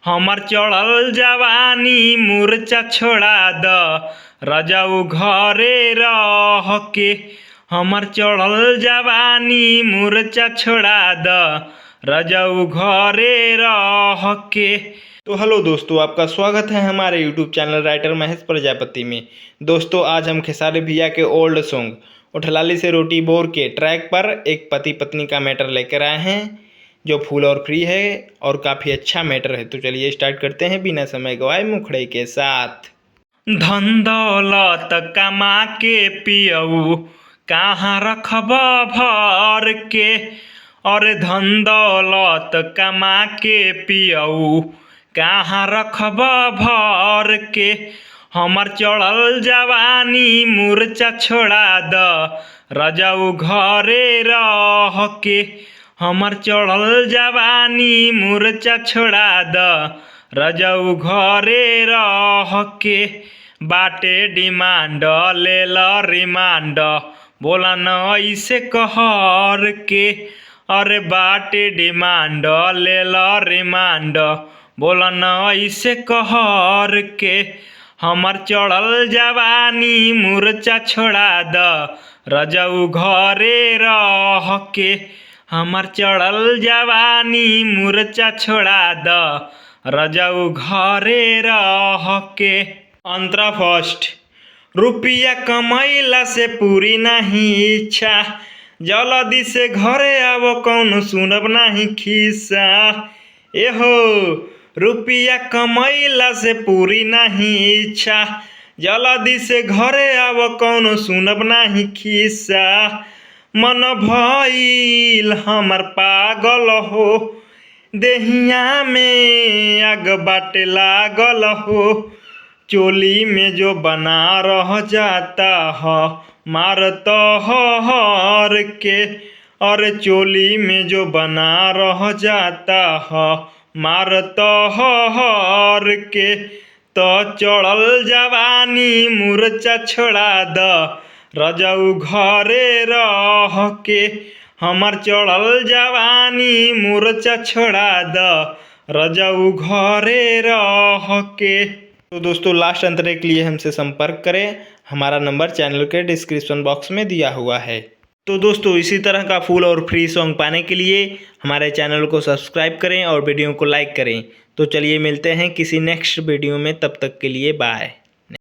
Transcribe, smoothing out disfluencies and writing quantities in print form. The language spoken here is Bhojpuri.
हमर चढ़ल जवानी मूर्छा छोड़ा द रजऊ घरे रह के। हमर चढ़ल जवानी मूर्छा छोड़ा द रजऊ घरे रह के। तो हेलो दोस्तों, आपका स्वागत है हमारे YouTube channel writer Mahesh Prajapati में। दोस्तों, आज हम खेसारी भैया के ओल्ड सॉन्ग उठलाली से रोटी बोर के ट्रैक पर एक पति पत्नी का मैटर लेकर आए हैं, जो फुल और फ्री है और काफ़ी अच्छा मैटर है। तो चलिए स्टार्ट करते हैं बिना समय गवाए मुखड़े के साथ। धन दौलत कमा के पियऊ कहाँ रखब भर के, और धन दौलत कमा के पियऊ कहाँ रखब भर के। हमर चढ़ल जवानी मूर्छा छोड़ा द रजऊ घरे रह के। हमर चढ़ल जवानी मूर्छा छोड़ा द रजऊ घरे रह के। बाटे डिमांड ले ल रिमांड, बोला न ऐसे कहर के। अरे बाटे डिमांड ले ल रिमांड, बोला न ऐसे कहर के। हमर चढ़ल जवानी मूर्छा छोड़ा द रजऊ घरे रह के। हमर चढ़ल जवानी मूर्छा छोड़ा द रजऊ घरे रह के। अंतरा फर्स्ट। रुपया कमैला से पूरी नहीं इच्छा, जल्दी से घरे आवो कौन सुनब नहीं खिस्सा। एहो रुपया कमैला से पूरी नहीं इच्छा, जल्दी से घरे आवो कौन सुनब नहीं खिस्सा। मन भइल हमर पागल हो, देहिया में आग बाटे लागल हो। चोली में जो बना रह जाता है मारत हर के, और चोली में जो बना रह जाता है मारत हर के। तो चढ़ल जवानी मूर्छा छोड़ा द रजऊ घरे रह के। हमर चढ़ल जवानी मूर्छा छोड़ा द रजऊ घरे रह के। तो दोस्तों, लास्ट अंतरे के लिए हमसे संपर्क करें। हमारा नंबर चैनल के डिस्क्रिप्शन बॉक्स में दिया हुआ है। तो दोस्तों, इसी तरह का फुल और फ्री सॉन्ग पाने के लिए हमारे चैनल को सब्सक्राइब करें और वीडियो को लाइक करें। तो चलिए मिलते हैं किसी नेक्स्ट वीडियो में, तब तक के लिए बाय।